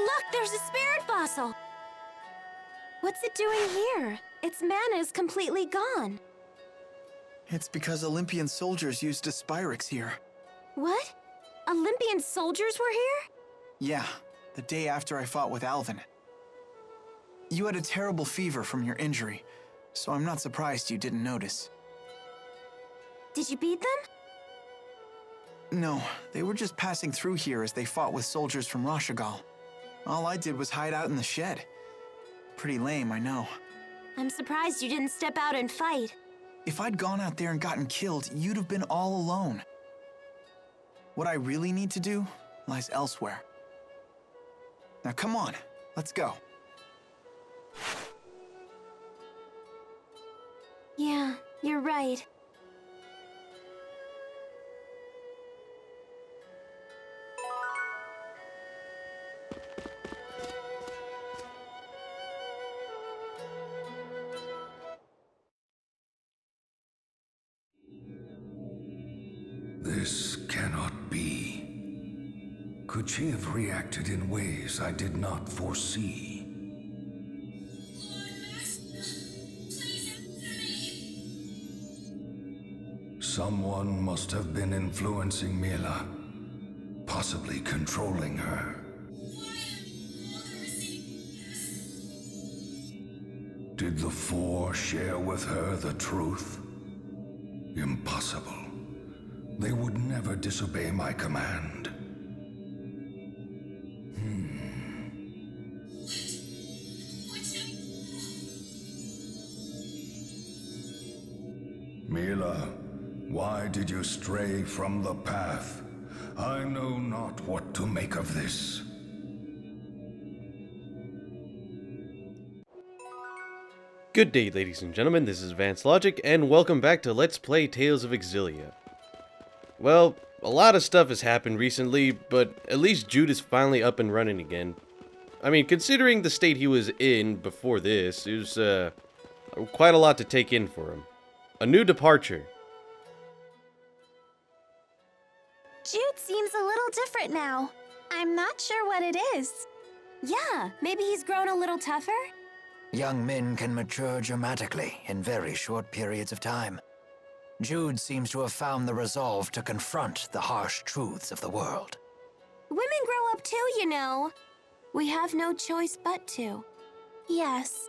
Look, there's a spirit fossil! What's it doing here? Its mana is completely gone. It's because Olympian soldiers used a Spyrix here. What? Olympian soldiers were here? Yeah, the day after I fought with Alvin. You had a terrible fever from your injury, so I'm not surprised you didn't notice. Did you beat them? No, they were just passing through here as they fought with soldiers from Rashagal. All I did was hide out in the shed. Pretty lame, I know. I'm surprised you didn't step out and fight. If I'd gone out there and gotten killed, you'd have been all alone. What I really need to do lies elsewhere. Now come on, let's go. Yeah, you're right. This cannot be. Could she have reacted in ways I did not foresee? Someone must have been influencing Mila, possibly controlling her. Did the Four share with her the truth? Impossible. They would never disobey my command. Mila, why did you stray from the path? I know not what to make of this. Good day, ladies and gentlemen, this is Advanced Logic, and welcome back to Let's Play Tales of Xillia. Well, a lot of stuff has happened recently, but at least Jude is finally up and running again. I mean, considering the state he was in before this, it was, quite a lot to take in for him. A new departure. Jude seems a little different now. I'm not sure what it is. Yeah, maybe he's grown a little tougher? Young men can mature dramatically in very short periods of time. Jude seems to have found the resolve to confront the harsh truths of the world. Women grow up too, you know. We have no choice but to. Yes.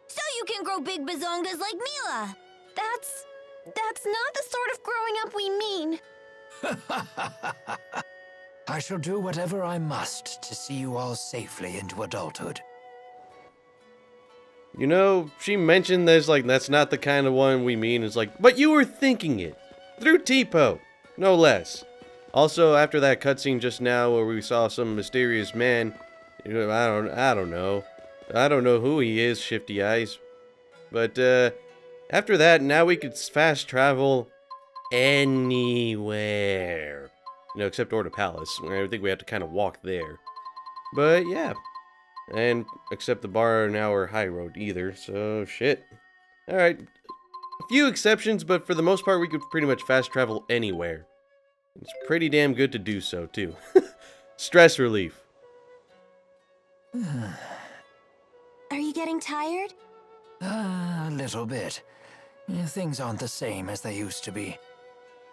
So you can grow big bazongas like Mila. That's not the sort of growing up we mean. I shall do whatever I must to see you all safely into adulthood. You know, she mentioned this like that's not the kind of one we mean. It's like, but you were thinking it. Through Tipo, no less. Also, after that cutscene just now where we saw some mysterious man, you know, I don't know. I don't know who he is, Shifty Eyes. But after that, now we could fast travel anywhere. You know, except Order Palace. I think we have to kind of walk there. But yeah. And except the bar now or high road either, so shit. Alright. A few exceptions, but for the most part we could pretty much fast travel anywhere. It's pretty damn good to do so, too. Stress relief. Are you getting tired? A little bit. Things aren't the same as they used to be.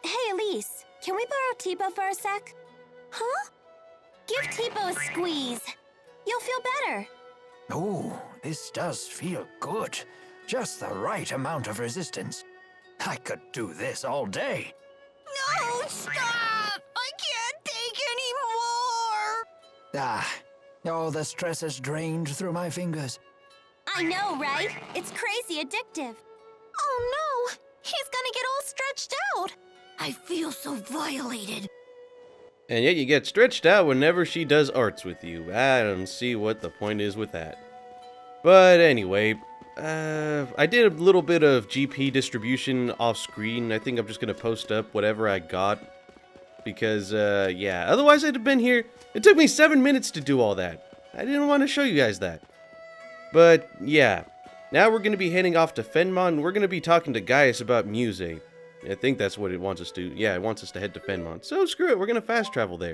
Hey, Elize, can we borrow Tipo for a sec? Huh? Give Tipo a squeeze. You'll feel better. Oh, this does feel good. Just the right amount of resistance. I could do this all day. No, stop! I can't take anymore! All the stress is drained through my fingers. I know, right? It's crazy addictive. Oh no! He's gonna get all stretched out! I feel so violated. And yet you get stretched out whenever she does arts with you. I don't see what the point is with that. But anyway, I did a little bit of GP distribution off screen. I think I'm just going to post up whatever I got. Because, yeah, otherwise I'd have been here. It took me 7 minutes to do all that. I didn't want to show you guys that. But, yeah. Now we're going to be heading off to Fenmont, and we're going to be talking to Gaius about Muzet. I think that's what it wants us to. Yeah, it wants us to head to Fenmont. So screw it, we're gonna fast travel there.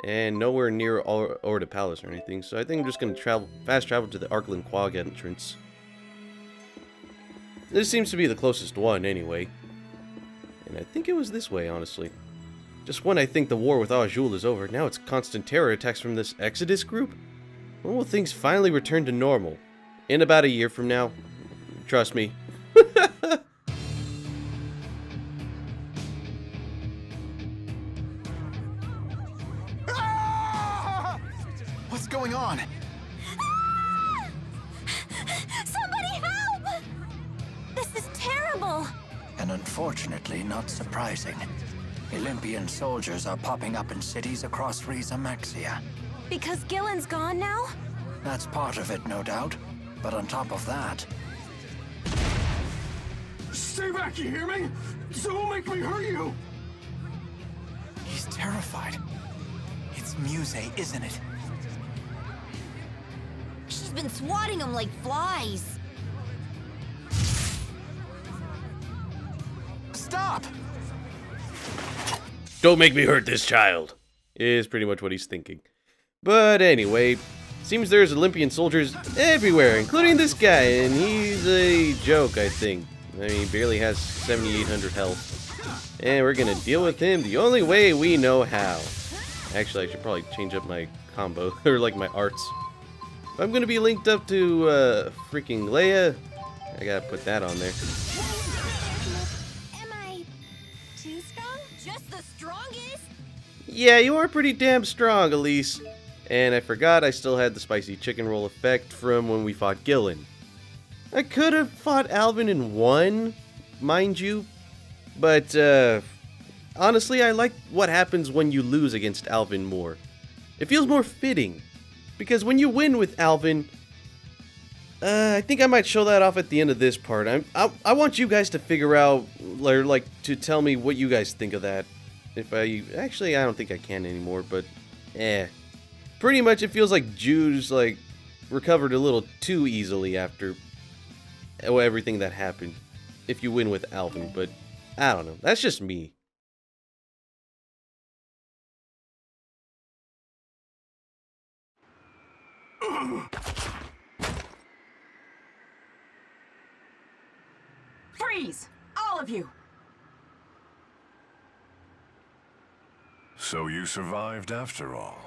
and nowhere near Orda Palace or anything, so I think I'm just going to fast travel to the Arkland Quag entrance. This seems to be the closest one, anyway. And I think it was this way, honestly. Just when I think the war with Jude is over, now it's constant terror attacks from this Exodus group? When will things finally return to normal? In about a year from now. Trust me. What's going on? Ah! Somebody help! This is terrible. And unfortunately, not surprising. Olympian soldiers are popping up in cities across Riza Maxia. Because Gillen's gone now? That's part of it, no doubt. But on top of that... Stay back, you hear me? Don't make me hurt you! He's terrified. It's Muzet, isn't it? She's been swatting them like flies. Stop! Don't make me hurt this child, is pretty much what he's thinking. But anyway, seems there's Olympian soldiers everywhere, including this guy, and he's a joke, I think. I mean, he barely has 7,800 health. And we're gonna deal with him the only way we know how. Actually, I should probably change up my combo, or like my arts. If I'm gonna be linked up to freaking Leia, I gotta put that on there. Am I too strong? Just the strongest? Yeah, you are pretty damn strong, Elize. And I forgot I still had the spicy chicken roll effect from when we fought Gillen. I could have fought Alvin in one, mind you, but honestly, I like what happens when you lose against Alvin more. It feels more fitting, because when you win with Alvin, I think I might show that off at the end of this part. I want you guys to figure out, or like, to tell me what you guys think of that. Actually, I don't think I can anymore, but pretty much it feels like Jude's like recovered a little too easily after everything that happened if you win with Alvin, but I don't know. That's just me. Freeze! All of you! So you survived after all.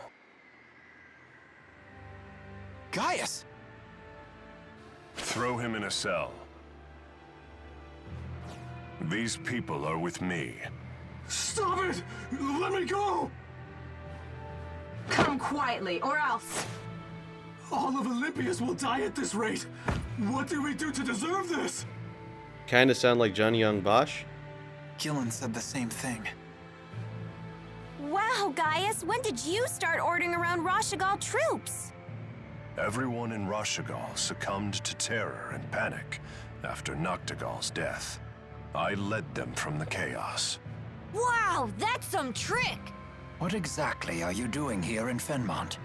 Gaius! Throw him in a cell. These people are with me. Stop it! Let me go! Come quietly, or else... All of Olympius will die at this rate. What did we do to deserve this? Kinda sound like Johnny Young Bosch. Gillen said the same thing. Wow, Gaius, when did you start ordering around Rashagal troops? Everyone in Rashagal succumbed to terror and panic after Noctigal's death. I led them from the chaos. Wow, that's some trick! What exactly are you doing here in Fenmont?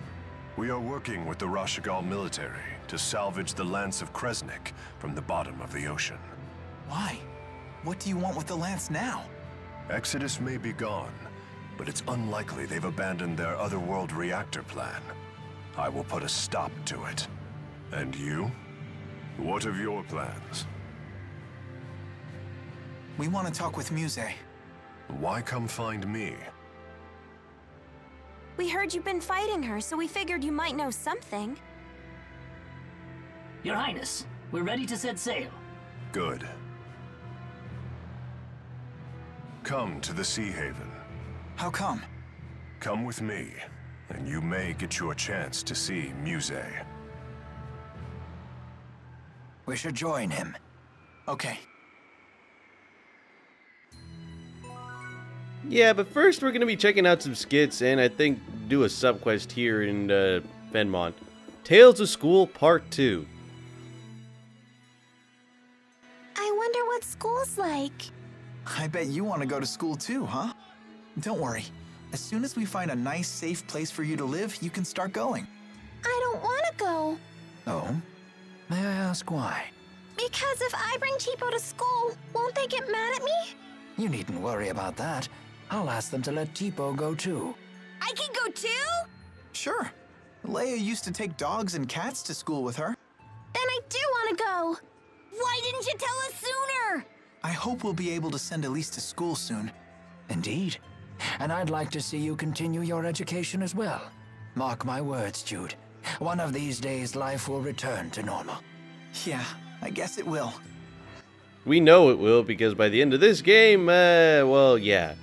We are working with the Rashagal military to salvage the Lance of Kresnik from the bottom of the ocean. Why? What do you want with the lance now? Exodus may be gone, but it's unlikely they've abandoned their otherworld reactor plan. I will put a stop to it. And you? What of your plans? We want to talk with Muzet. Why come find me? We heard you've been fighting her, so we figured you might know something. Your Highness, we're ready to set sail. Good. Come to the Sea Haven. How come? Come with me, and you may get your chance to see Muzet. We should join him. Okay. Yeah, but first we're gonna be checking out some skits and I think do a subquest here in Fenmont. Tales of School Part 2. I wonder what school's like. I bet you want to go to school too, huh? Don't worry. As soon as we find a nice, safe place for you to live, you can start going. I don't want to go. Oh? May I ask why? Because if I bring Tipo to school, won't they get mad at me? You needn't worry about that. I'll ask them to let Tipo go too. I can go too? Sure. Leia used to take dogs and cats to school with her. Then I do want to go. Why didn't you tell us sooner? I hope we'll be able to send Elize to school soon. Indeed. And I'd like to see you continue your education as well. Mark my words, Jude. One of these days, life will return to normal. Yeah, I guess it will. We know it will, because by the end of this game, well, yeah.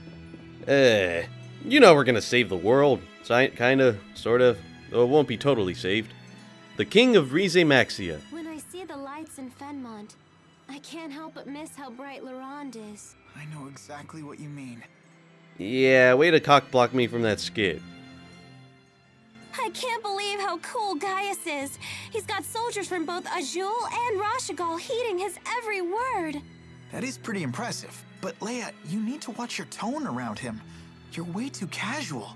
You know we're gonna save the world. Kinda, sort of, though it won't be totally saved. The King of Rize Maxia. When I see the lights in Fenmont, I can't help but miss how bright Laurent is. I know exactly what you mean. Yeah, way to cock-block me from that skid. I can't believe how cool Gaius is. He's got soldiers from both Azul and Rashigal heeding his every word. That is pretty impressive. But Leia, you need to watch your tone around him. You're way too casual.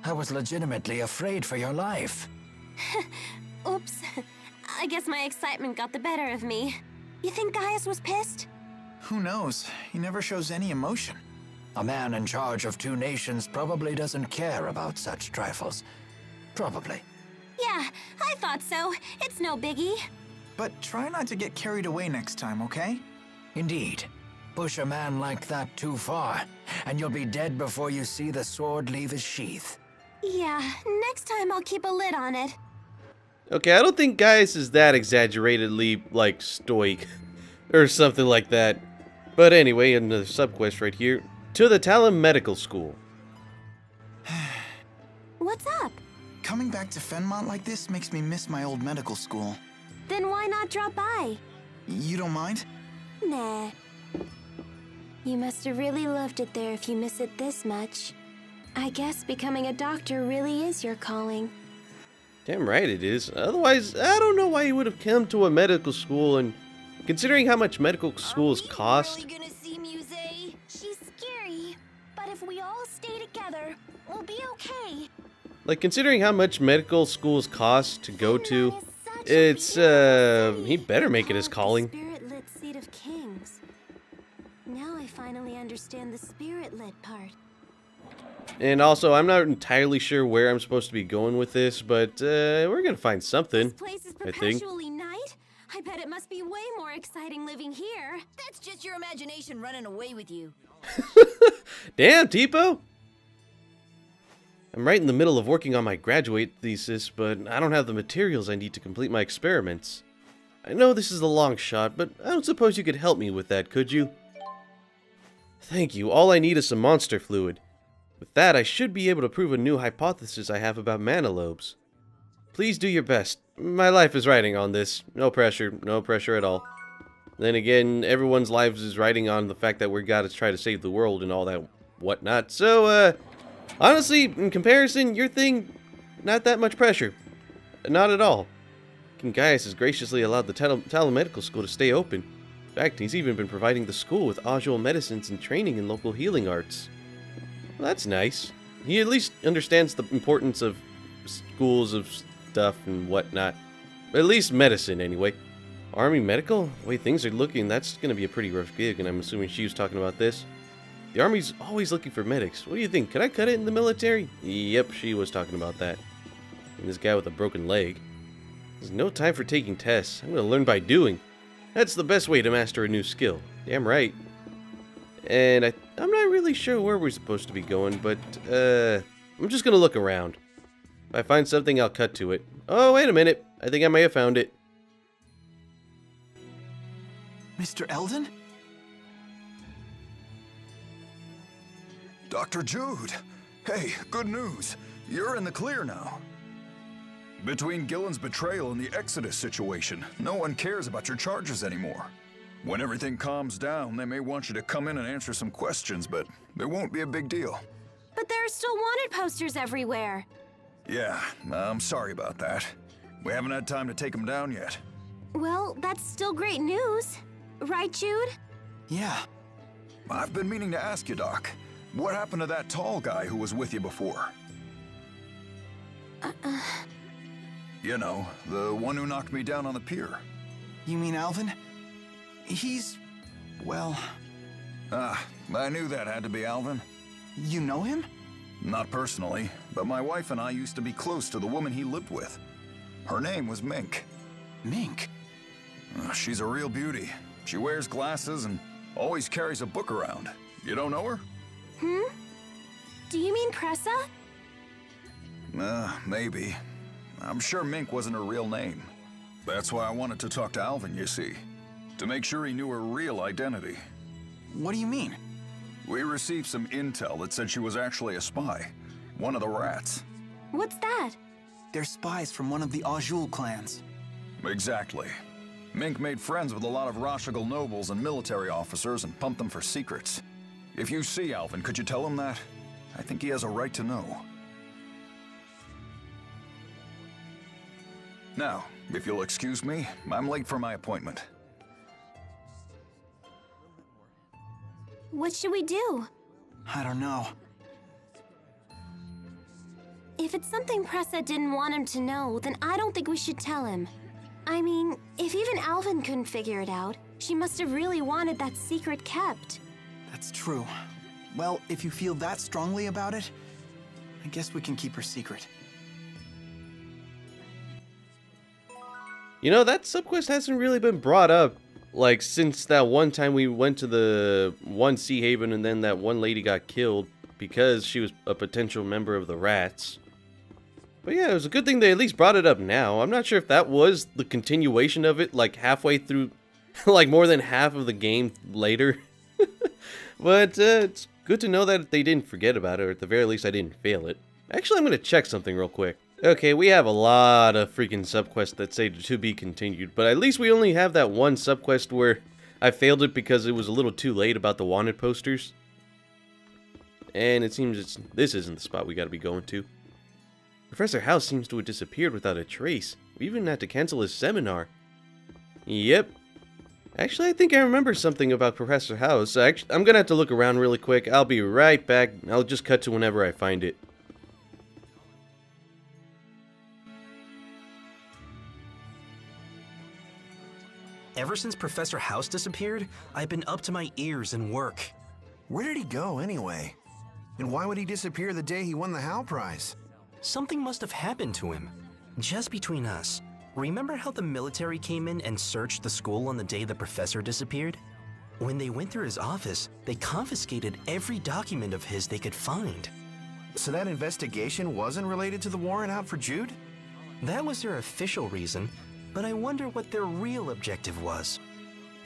I was legitimately afraid for your life. Oops. I guess my excitement got the better of me. You think Gaius was pissed? Who knows? He never shows any emotion. A man in charge of 2 nations probably doesn't care about such trifles. Probably. Yeah, I thought so. It's no biggie. But try not to get carried away next time, okay? Indeed. Push a man like that too far, and you'll be dead before you see the sword leave his sheath. Yeah, next time I'll keep a lid on it. Okay, I don't think Gaius is that exaggeratedly, like, stoic. Or something like that. But anyway, another subquest right here. To the Talon Medical School. What's up? Coming back to Fenmont like this makes me miss my old medical school. Then why not drop by? You don't mind? Nah. You must have really loved it there if you miss it this much. I guess becoming a doctor really is your calling. Damn right it is. Otherwise, I don't know why you would have come to a medical school, and considering how much medical schools cost. Are we really gonna see Muzet? She's scary, but if we all stay together, we'll be okay. Like, considering how much medical schools cost to go to, it's, he better make it his calling. Spirit-lit seat of kings. Now I finally understand the spirit-lit part. And also, I'm not entirely sure where I'm supposed to be going with this, but, we're gonna find something, This place is I think. perpetually night? I bet it must be way more exciting living here. That's just your imagination running away with you. Damn, Tipo! I'm right in the middle of working on my graduate thesis, but I don't have the materials I need to complete my experiments. I know this is a long shot, but I don't suppose you could help me with that, could you? Thank you. All I need is some monster fluid. With that, I should be able to prove a new hypothesis I have about mana lobes. Please do your best. My life is riding on this. No pressure at all. Then again, everyone's lives is riding on the fact that we gotta try to save the world and all that whatnot. So, honestly, in comparison, your thing, not that much pressure. Not at all. King Gaius has graciously allowed the Talon Medical School to stay open. In fact, he's even been providing the school with Azul medicines and training in local healing arts. Well, that's nice. He at least understands the importance of schools of stuff and whatnot. At least medicine, anyway. Army Medical? The way things are looking, that's going to be a pretty rough gig, and I'm assuming she was talking about this. The Army's always looking for medics. What do you think? Could I cut it in the military? Yep, she was talking about that. And this guy with a broken leg. There's no time for taking tests. I'm going to learn by doing. That's the best way to master a new skill. Damn right. And I'm not really sure where we're supposed to be going, but, I'm just going to look around. If I find something, I'll cut to it. Oh, wait a minute. I think I may have found it. Mr. Eldon? Dr. Jude! Hey, good news. You're in the clear now. Between Gillen's betrayal and the Exodus situation, no one cares about your charges anymore. When everything calms down, they may want you to come in and answer some questions, but it won't be a big deal. But there are still wanted posters everywhere. Yeah, I'm sorry about that. We haven't had time to take them down yet. Well, that's still great news. Right, Jude? Yeah. I've been meaning to ask you, Doc. What happened to that tall guy who was with you before? You know, the one who knocked me down on the pier. You mean Alvin? He's... well... I knew that had to be Alvin. You know him? Not personally, but my wife and I used to be close to the woman he lived with. Her name was Mink. Mink? She's a real beauty. She wears glasses and always carries a book around. You don't know her? Do you mean Pressa? Maybe. I'm sure Mink wasn't her real name. That's why I wanted to talk to Alvin, you see. To make sure he knew her real identity. What do you mean? We received some intel that said she was actually a spy. One of the rats. What's that? They're spies from one of the Ajul clans. Exactly. Mink made friends with a lot of Rashagal nobles and military officers and pumped them for secrets. If you see Alvin, could you tell him that? I think he has a right to know. Now, if you'll excuse me, I'm late for my appointment. What should we do? I don't know. If it's something Pressa didn't want him to know, then I don't think we should tell him. I mean, if even Alvin couldn't figure it out, she must have really wanted that secret kept. That's true. Well, if you feel that strongly about it, I guess we can keep her secret. You know, that subquest hasn't really been brought up, like, since that one time we went to the one Sea Haven and then that one lady got killed because she was a potential member of the rats. But yeah, it was a good thing they at least brought it up now. I'm not sure if that was the continuation of it, like, halfway through, like, more than half of the game later. But it's good to know that they didn't forget about it, or at the very least I didn't fail it. Actually, I'm going to check something real quick. Okay, we have a lot of freaking subquests that say to be continued, but at least we only have that one subquest where I failed it because it was a little too late about the wanted posters. And it seems this isn't the spot we gotta be going to. Professor House seems to have disappeared without a trace. We even had to cancel his seminar. Yep. Actually, I think I remember something about Professor House. I'm gonna have to look around really quick. I'll be right back. I'll just cut to whenever I find it. Ever since Professor House disappeared, I've been up to my ears in work. Where did he go, anyway? And why would he disappear the day he won the Hal Prize? Something must have happened to him. Just between us, remember how the military came in and searched the school on the day the professor disappeared? When they went through his office, they confiscated every document of his they could find. So that investigation wasn't related to the warrant out for Jude? That was their official reason, but I wonder what their real objective was.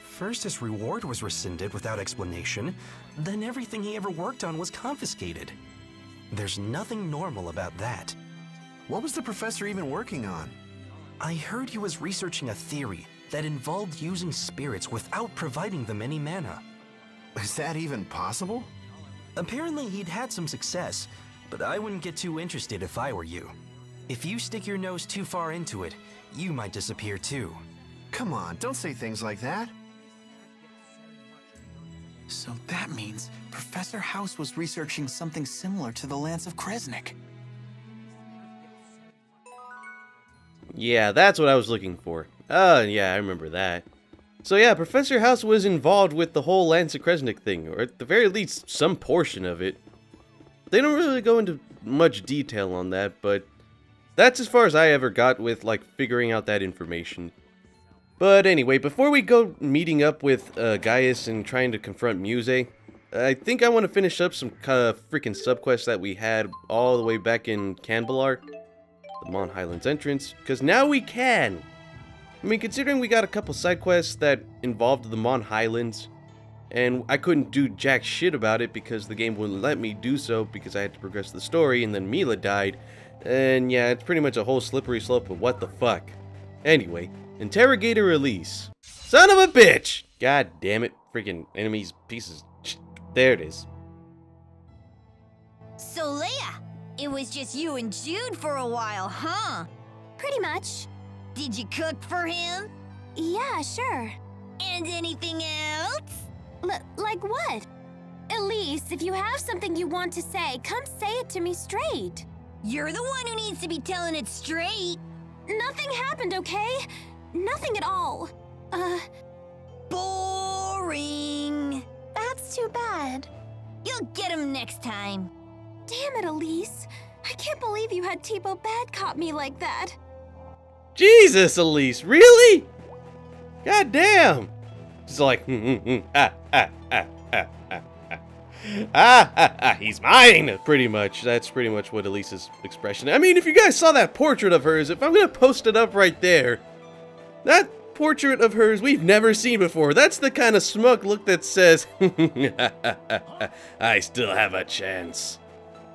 First, his reward was rescinded without explanation, then everything he ever worked on was confiscated. There's nothing normal about that. What was the professor even working on? I heard he was researching a theory that involved using spirits without providing them any mana. Is that even possible? Apparently he'd had some success, but I wouldn't get too interested if I were you. If you stick your nose too far into it, you might disappear too. Come on, don't say things like that. So that means Professor House was researching something similar to the Lance of Kresnik. Yeah, that's what I was looking for. Yeah, I remember that. So yeah, Professor House was involved with the whole Lance of Kresnik thing, or at the very least, some portion of it. They don't really go into much detail on that, but that's as far as I ever got with, like, figuring out that information. But anyway, before we go meeting up with Gaius and trying to confront Muzet, I think I want to finish up some freaking subquests that we had all the way back in Canbalar, the Mon Highlands entrance, because now we can! I mean, considering we got a couple side quests that involved the Mon Highlands, and I couldn't do jack shit about it because the game wouldn't let me do so because I had to progress the story, and then Mila died, and yeah, it's pretty much a whole slippery slope of what the fuck. Anyway, Interrogator Elize. Son of a bitch! God damn it, freaking enemies, pieces. There it is. So, Leia, it was just you and Jude for a while, huh? Pretty much. Did you cook for him? Yeah, sure. And anything else? Like what? Elize, if you have something you want to say, come say it to me straight. You're the one who needs to be telling it straight. Nothing happened, okay? Nothing at all. Boring. That's too bad. You'll get him next time. Damn it, Elize. I can't believe you had Teebo bad cop me like that. Jesus, Elize, really? God damn. She's like, he's mine, pretty much. That's pretty much what Elise's expression. I mean, if you guys saw that portrait of hers, if I'm gonna post it up right there, that portrait of hers we've never seen before. That's the kind of smug look that says, I still have a chance.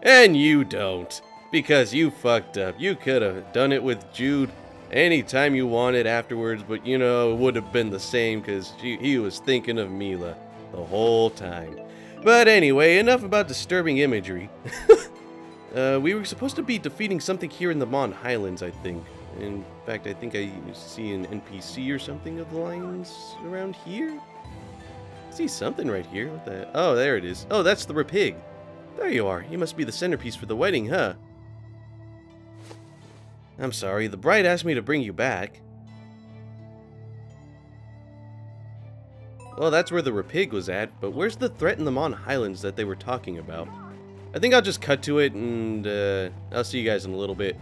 And you don't, because you fucked up. You could have done it with Jude anytime you wanted afterwards, but you know, it would have been the same because he was thinking of Mila the whole time. But anyway, enough about disturbing imagery. We were supposed to be defeating something here in the Mon Highlands, I think. In fact, I think I see an NPC or something of the lines around here. I see something right here. What the? Oh, there it is. Oh, that's the Rapig. There you are. You must be the centerpiece for the wedding, huh? I'm sorry. The bride asked me to bring you back. Well, that's where the Rapig was at, but where's the threat in the Mon Highlands that they were talking about? I think I'll just cut to it, and I'll see you guys in a little bit.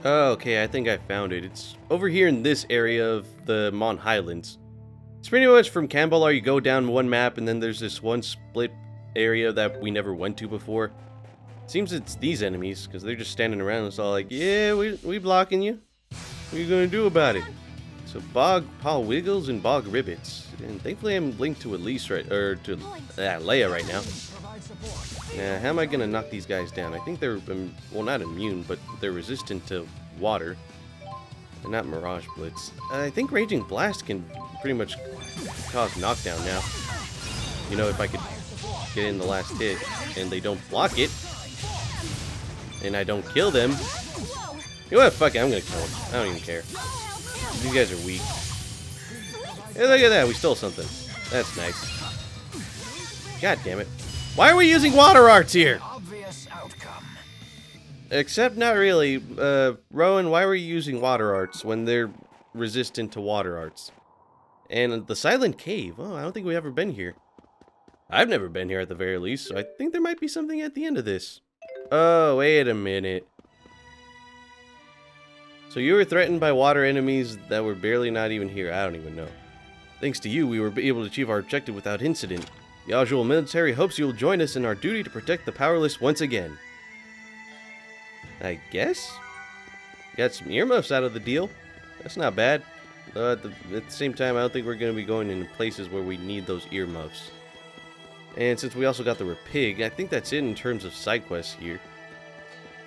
Oh, okay, I think I found it. It's over here in this area of the Mon Highlands. It's pretty much from Kambalar, you go down one map, and then there's this one split area that we never went to before. Seems it's these enemies, because they're just standing around and it's all like, yeah, we blocking you. What are you gonna do about it? So Bog Paul Wiggles and Bog Ribbits. And thankfully I'm linked to Elize to Leia right now. Now, how am I gonna knock these guys down? I think they're, well, not immune, but they're resistant to water. They're not Mirage Blitz. I think Raging Blast can pretty much cause knockdown now. You know, if I could get in the last hit and they don't block it, and I don't kill them. You know what? Fuck it, I'm gonna kill them. I don't even care. These guys are weak. Hey, look at that, we stole something. That's nice. God damn it. Why are we using water arts here? Obvious outcome. Except not really. Rowan, why were you using water arts when they're resistant to water arts? And the Silent Cave. Oh, I don't think we've ever been here. I've never been here at the very least, so I think there might be something at the end of this. Oh, wait a minute. So you were threatened by water enemies that were barely not even here. I don't even know. Thanks to you, we were able to achieve our objective without incident. The Azul military hopes you will join us in our duty to protect the powerless once again. I guess? Got some earmuffs out of the deal. That's not bad. At the same time, I don't think we're going to be going into places where we need those earmuffs. And since we also got the Rapig, I think that's it in terms of side quests here.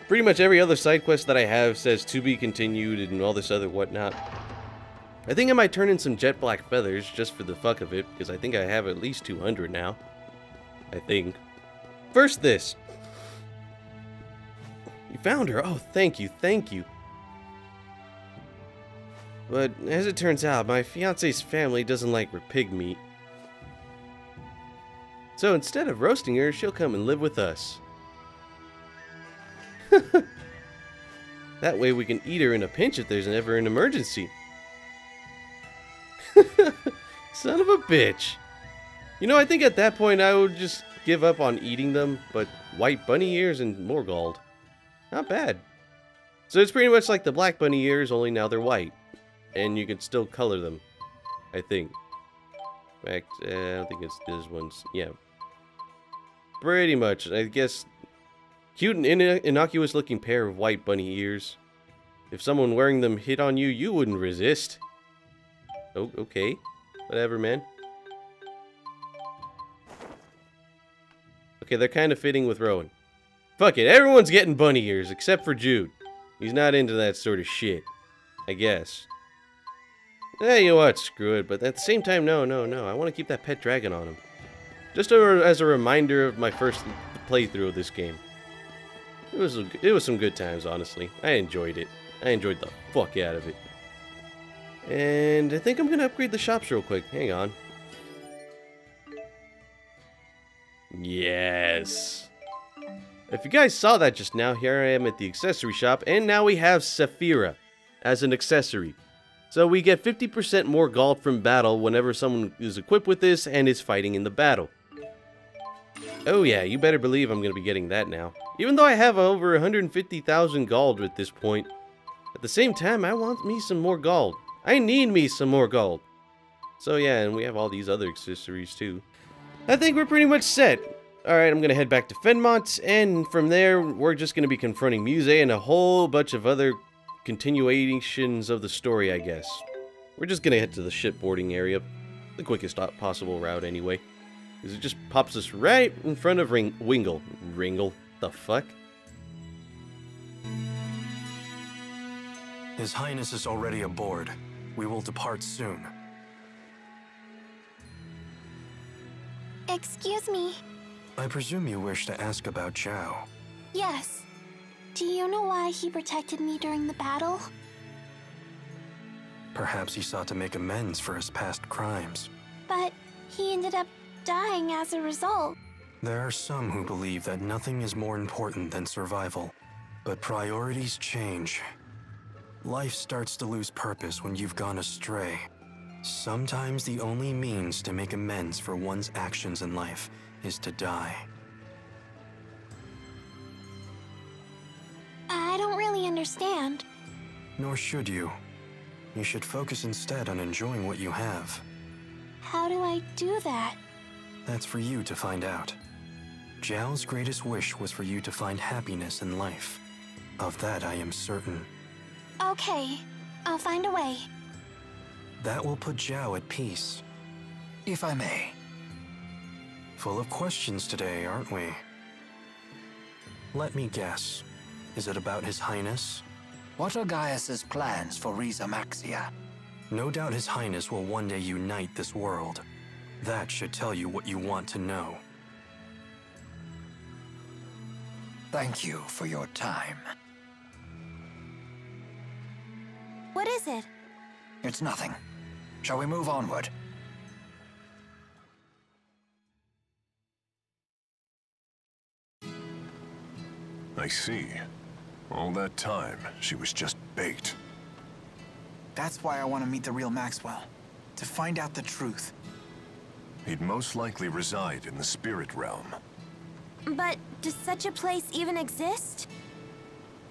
Pretty much every other side quest that I have says to be continued and all this other whatnot. I think I might turn in some jet black feathers just for the fuck of it, because I think I have at least 200 now. I think. First this. You found her. Oh, thank you, thank you. But as it turns out, my fiance's family doesn't like Rapig meat. So instead of roasting her, she'll come and live with us. That way we can eat her in a pinch if there's ever an emergency. Son of a bitch. You know, I think at that point I would just give up on eating them, but white bunny ears and Morgold. Not bad. So it's pretty much like the black bunny ears, only now they're white. And you can still color them, I think. In fact, I don't think it's this one's. Yeah. Pretty much, I guess. Cute and innocuous looking pair of white bunny ears. If someone wearing them hit on you, you wouldn't resist. Oh, okay. Whatever, man. Okay, they're kind of fitting with Rowan. Fuck it, everyone's getting bunny ears except for Jude. He's not into that sort of shit, I guess. You know what, screw it, but at the same time, no. I want to keep that pet dragon on him. Just as a reminder of my first playthrough of this game. It was some good times, honestly. I enjoyed it. I enjoyed the fuck out of it. And I think I'm gonna upgrade the shops real quick. Hang on. Yes. If you guys saw that just now, here I am at the accessory shop, and now we have Saphira as an accessory. So we get 50% more gold from battle whenever someone is equipped with this and is fighting in the battle. Oh yeah, you better believe I'm gonna be getting that now. Even though I have over 150,000 gold at this point. At the same time, I want me some more gold. I need me some more gold. So yeah, and we have all these other accessories too. I think we're pretty much set. Alright, I'm gonna head back to Fenmont, and from there, we're just gonna be confronting Muzet and a whole bunch of other continuations of the story, I guess. We're just gonna head to the shipboarding area. The quickest possible route anyway. Because it just pops us right in front of Wingle. Ringle? The fuck? His Highness is already aboard. We will depart soon. Excuse me. I presume you wish to ask about Zhao. Yes. Do you know why he protected me during the battle? Perhaps he sought to make amends for his past crimes. But he ended up dying as a result. There are some who believe that nothing is more important than survival. But priorities change. Life starts to lose purpose when you've gone astray. Sometimes the only means to make amends for one's actions in life is to die. I don't really understand. Nor should you. You should focus instead on enjoying what you have. How do I do that? That's for you to find out. Zhao's greatest wish was for you to find happiness in life. Of that I am certain. Okay, I'll find a way. That will put Zhao at peace. If I may. Full of questions today, aren't we? Let me guess. Is it about His Highness? What are Gaius's plans for Riza Maxia? No doubt His Highness will one day unite this world. That should tell you what you want to know. Thank you for your time. What is it? It's nothing. Shall we move onward? I see. All that time, she was just bait. That's why I want to meet the real Maxwell. To find out the truth. He'd most likely reside in the spirit realm. But does such a place even exist?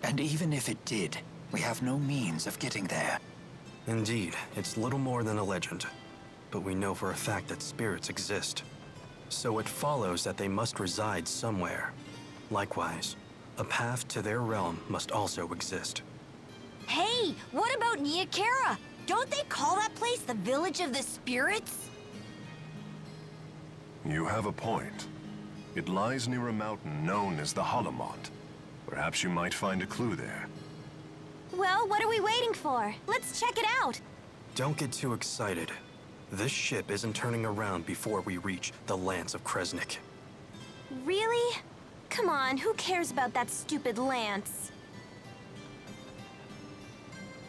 And even if it did, we have no means of getting there. Indeed, it's little more than a legend. But we know for a fact that spirits exist. So it follows that they must reside somewhere. Likewise, a path to their realm must also exist. Hey, what about Niakara? Don't they call that place the Village of the Spirits? You have a point. It lies near a mountain known as the Holomont. Perhaps you might find a clue there. Well, what are we waiting for? Let's check it out. Don't get too excited. This ship isn't turning around before we reach the Lance of Kresnik. Really? Come on, who cares about that stupid lance?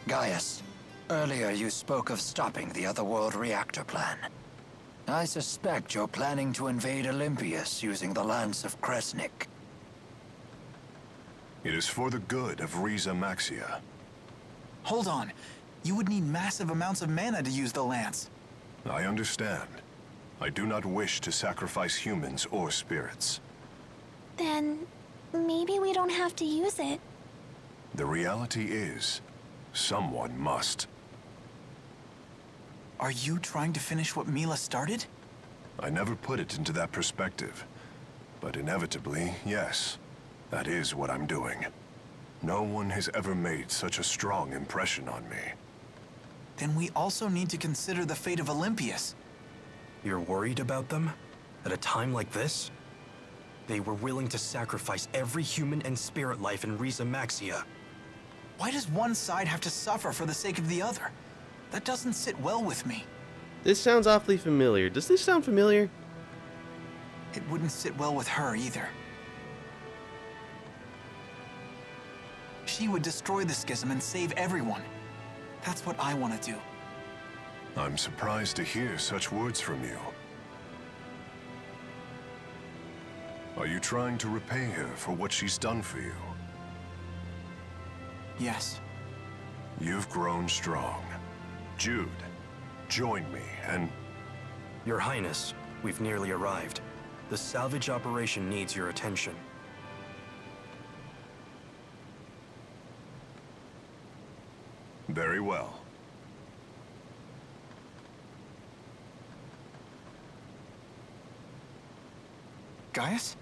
Gaius, earlier you spoke of stopping the Otherworld reactor plan. I suspect you're planning to invade Olympius using the Lance of Kresnik. It is for the good of Riza Maxia. Hold on. You would need massive amounts of mana to use the lance. I understand. I do not wish to sacrifice humans or spirits. Then maybe we don't have to use it. The reality is, someone must. Are you trying to finish what Mila started? I never put it into that perspective. But inevitably, yes. That is what I'm doing. No one has ever made such a strong impression on me. Then we also need to consider the fate of Olympius. You're worried about them? At a time like this? They were willing to sacrifice every human and spirit life in Riza Maxia. Why does one side have to suffer for the sake of the other? That doesn't sit well with me. This sounds awfully familiar. Does this sound familiar? It wouldn't sit well with her either. She would destroy the schism and save everyone. That's what I want to do. I'm surprised to hear such words from you. Are you trying to repay her for what she's done for you? Yes. You've grown strong. Jude, join me and... Your Highness, we've nearly arrived. The salvage operation needs your attention. Very well. Gaius?